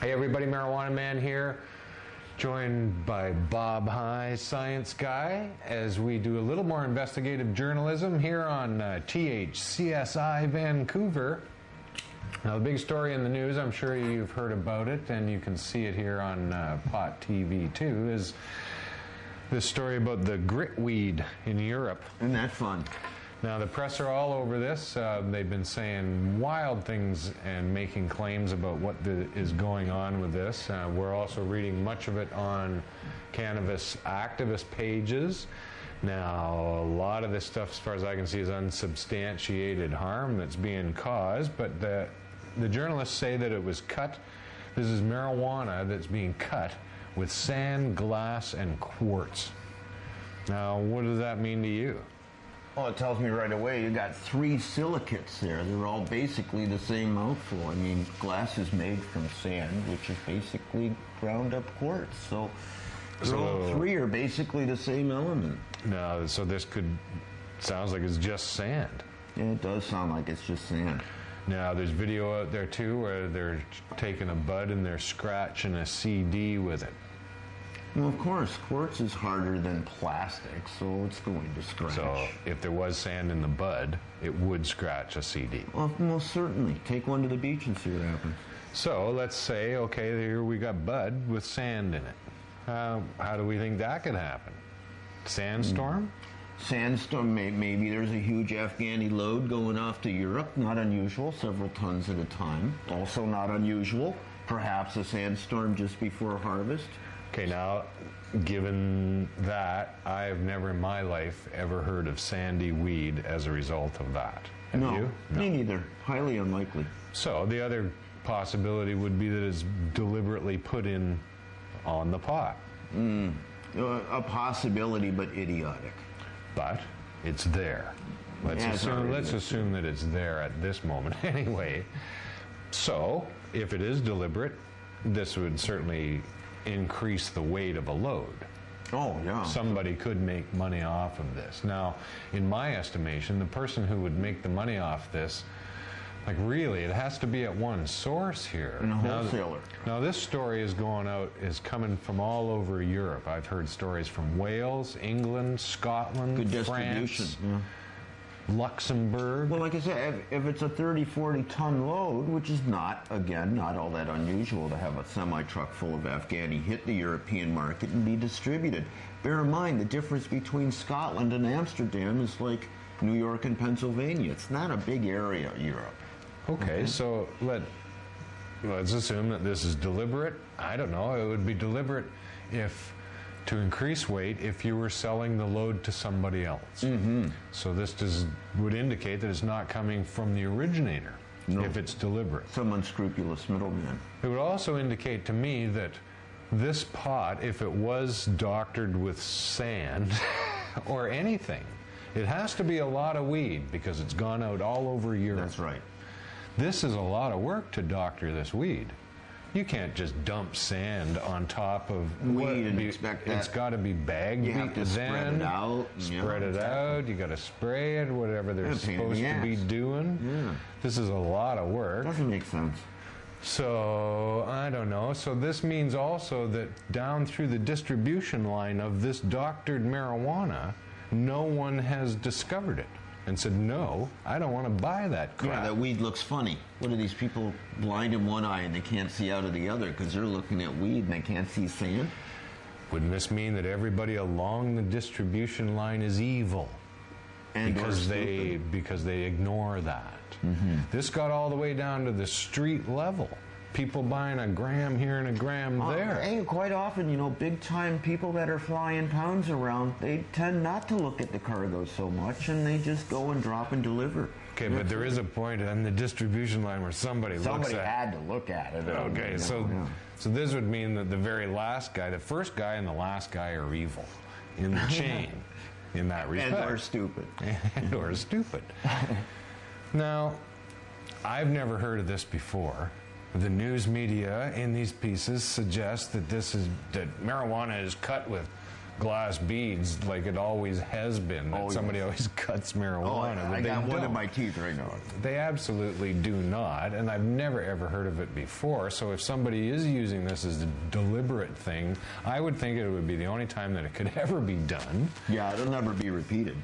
Hey everybody, Marijuana Man here, joined by Bob High, Science Guy, as we do a little more investigative journalism here on THCSI Vancouver. Now the big story in the news, I'm sure you've heard about it, and you can see it here on Pot TV too, is this story about the gritweed in Europe. Isn't that fun? Now the press are all over this. They've been saying wild things and making claims about what is going on with this. We're also reading much of it on cannabis activist pages. Now a lot of this stuff, as far as I can see, is unsubstantiated harm that's being caused, but the journalists say that it was cut. This is marijuana that's being cut with sand, glass, and quartz. Now what does that mean to you? Well, it tells me right away you got 3 silicates there. They're all basically the same mouthful. I mean, glass is made from sand, which is basically ground up quartz. So all 3 are basically the same element. No, so this sounds like it's just sand. Yeah, it does sound like it's just sand. Now, there's video out there too where they're taking a bud and they're scratching a CD with it. Well, of course, quartz is harder than plastic, so it's going to scratch. So if there was sand in the bud, it would scratch a CD. Well, most certainly. Take one to the beach and see what happens. So let's say, okay, here we got bud with sand in it. How do we think that could happen? Sandstorm? Sandstorm, maybe there's a huge Afghani load going off to Europe. Not unusual, several tons at a time. Also not unusual, perhaps a sandstorm just before harvest. Okay, now, given that, I have never in my life ever heard of sandy weed as a result of that. Have you? No, me neither. Highly unlikely. So the other possibility would be that it's deliberately put in on the pot. A possibility, but idiotic. But it's there. Let's assume that it's there at this moment anyway. So, if it is deliberate, this would certainly increase the weight of a load. Oh, yeah. Somebody could make money off of this. Now, in my estimation, the person who would make the money off this, like really, it has to be at one source here. And a wholesaler. Now this story is coming from all over Europe. I've heard stories from Wales, England, Scotland, Good distribution. France, yeah. Luxembourg. Well, like I said, if it's a 30, 40 ton load, which is not all that unusual to have a semi-truck full of Afghani hit the European market and be distributed. Bear in mind, the difference between Scotland and Amsterdam is like New York and Pennsylvania. It's not a big area, Europe. Okay, so let's assume that this is deliberate. I don't know, it would be deliberate to increase weight if you were selling the load to somebody else. So this would indicate that it's not coming from the originator, if it's deliberate. Some unscrupulous middleman. It would also indicate to me that this pot, if it was doctored with sand or anything, it has to be a lot of weed because it's gone out all over Europe. That's right. This is a lot of work to doctor this weed. You can't just dump sand on top of weed and expect that. It's got to be bagged. You have to spread it out. Spread it out. You got to spray it, whatever they're supposed to be doing. Yeah. This is a lot of work. Doesn't make sense. So, I don't know. So this means also that down through the distribution line of this doctored marijuana, no one has discovered it and said, no, I don't want to buy that crap. Yeah, that weed looks funny. What are these people blind in one eye and they can't see out of the other because they're looking at weed and they can't see sand? Wouldn't this mean that everybody along the distribution line is evil? And because they ignore that. This got all the way down to the street level. People buying a gram here and a gram there. And quite often, big time people that are flying pounds around, they tend not to look at the cargo so much and they just go and drop and deliver. Okay, but there is a point on the distribution line where somebody had to look at it. Okay, so this would mean that the very last guy, the first guy and the last guy are evil in the chain in that respect. And or stupid. And or stupid. Now, I've never heard of this before. The news media in these pieces suggest that that marijuana is cut with glass beads like it always has been, that somebody always cuts marijuana. I got one in my teeth right now. They absolutely do not, and I've never ever heard of it before. So if somebody is using this as a deliberate thing, I would think it would be the only time that it could ever be done. Yeah, it'll never be repeated.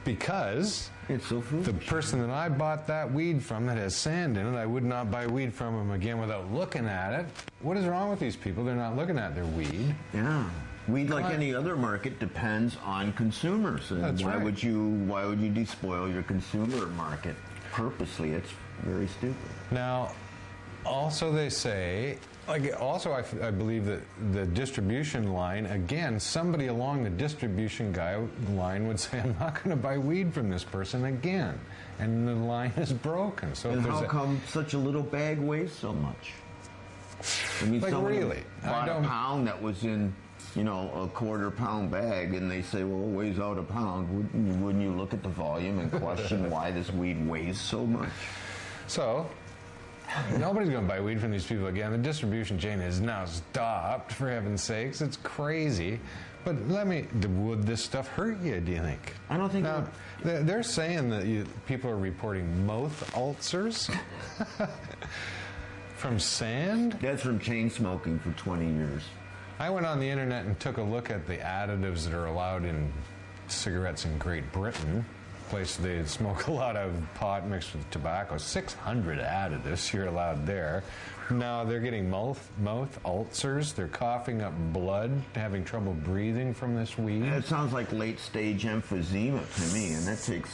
Because it's so foolish. The person that I bought that weed from that has sand in it, I would not buy weed from him again without looking at it. What is wrong with these people? They're not looking at their weed. Yeah. Weed, like any other market, depends on consumers. And That's right. Why would you despoil your consumer market purposely? It's very stupid. Now, also they say, I believe that the distribution line, again, somebody along the distribution line would say, I'm not going to buy weed from this person again. And the line is broken. So and how come such a little bag weighs so much? I mean, like really? Bought a pound that was in, a quarter-pound bag, and they say, well, it weighs out a pound. Wouldn't you look at the volume and question why this weed weighs so much? So, nobody's going to buy weed from these people again. The distribution chain has now stopped, for heaven's sakes. It's crazy. But would this stuff hurt you, do you think? I don't think now, they're saying that people are reporting mouth ulcers from sand? That's from chain smoking for 20 years. I went on the internet and took a look at the additives that are allowed in cigarettes in Great Britain. Place they smoke a lot of pot mixed with tobacco. 600 additives you're allowed there. Now they're getting mouth ulcers. They're coughing up blood, having trouble breathing from this weed. It sounds like late-stage emphysema to me, and that takes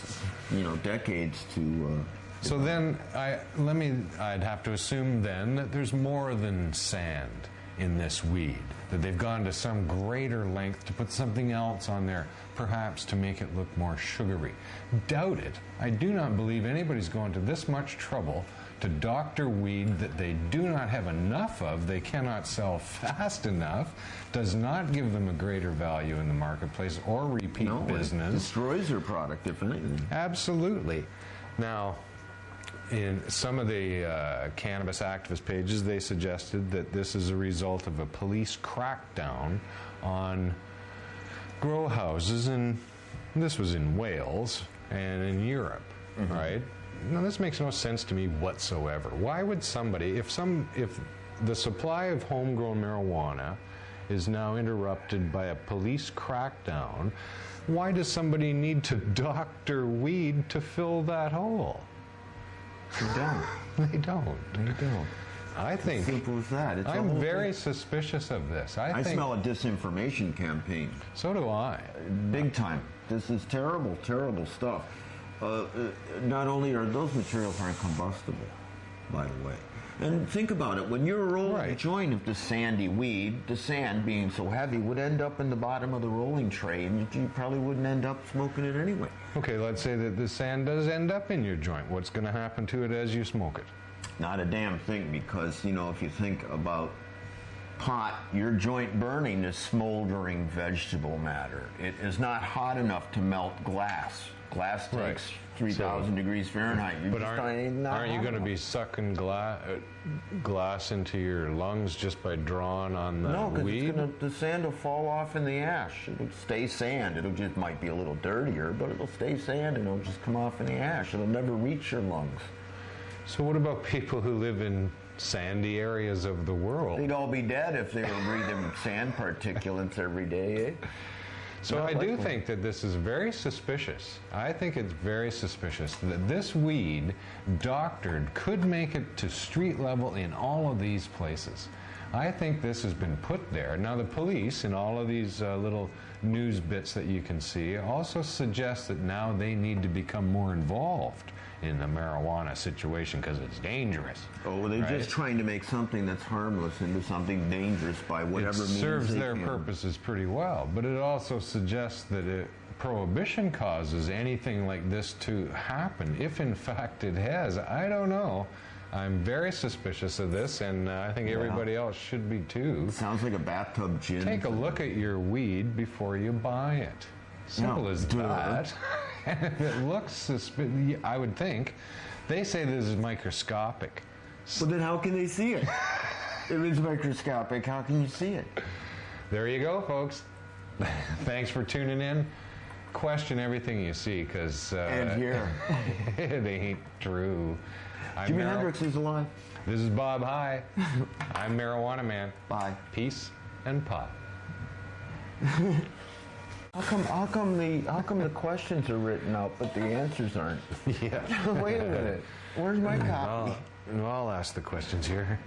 decades to. So then I'd have to assume then that there's more than sand in this weed, that they've gone to some greater length to put something else on there, perhaps to make it look more sugary. Doubt it. I do not believe anybody's going to this much trouble to doctor weed that they do not have enough of, they cannot sell fast enough, does not give them a greater value in the marketplace or repeat business. It destroys their product, if anything. Absolutely. Now, in some of the cannabis activist pages, they suggested that this is a result of a police crackdown on grow houses, and this was in Wales and in Europe, right? Now, this makes no sense to me whatsoever. Why would somebody, if the supply of homegrown marijuana is now interrupted by a police crackdown, why does somebody need to doctor weed to fill that hole? They don't. They don't. I think simple as that. I'm very suspicious of this. I think, smell a disinformation campaign. So do I. Big time. This is terrible, terrible stuff. Not only are those materials aren't combustible, by the way. And think about it. When you're rolling a joint of the sandy weed, the sand being so heavy would end up in the bottom of the rolling tray, and you probably wouldn't end up smoking it anyway. Okay, let's say that the sand does end up in your joint. What's going to happen to it as you smoke it? Not a damn thing, because, if you think about pot, your joint burning is smoldering vegetable matter. It is not hot enough to melt glass. Glass takes 3,000 degrees Fahrenheit. But aren't you going to be sucking glass into your lungs just by drawing on the weed? No, because the sand will fall off in the ash. It'll stay sand. It'll just might be a little dirtier, but it'll stay sand and it'll just come off in the ash. It'll never reach your lungs. So what about people who live in sandy areas of the world? They'd all be dead if they were breathing sand particulates every day, eh? So I do think that this is very suspicious. I think it's very suspicious that this weed, doctored, could make it to street level in all of these places. I think this has been put there. Now, the police, in all of these little news bits that you can see, also suggest that now they need to become more involved in the marijuana situation because it's dangerous. Oh, well, they're just trying to make something that's harmless into something dangerous by whatever means they can. It serves their purposes pretty well, but it also suggests that prohibition causes anything like this to happen. If in fact it has, I don't know. I'm very suspicious of this, and I think everybody else should be too. Sounds like a bathtub gin. Take a look at your weed before you buy it. Simple as that. And if it looks suspicious, I would think. They say this is microscopic. Well, then how can they see it? If it's microscopic, how can you see it? There you go, folks. Thanks for tuning in. Question everything you see, because And here. it ain't true. I'm Jimi Hendrix is alive. This is Bob High. I'm Marijuana Man. Bye. Peace and pot. How come the questions are written out but the answers aren't? Yeah. Wait a minute. Where's my copy? I'll ask the questions here.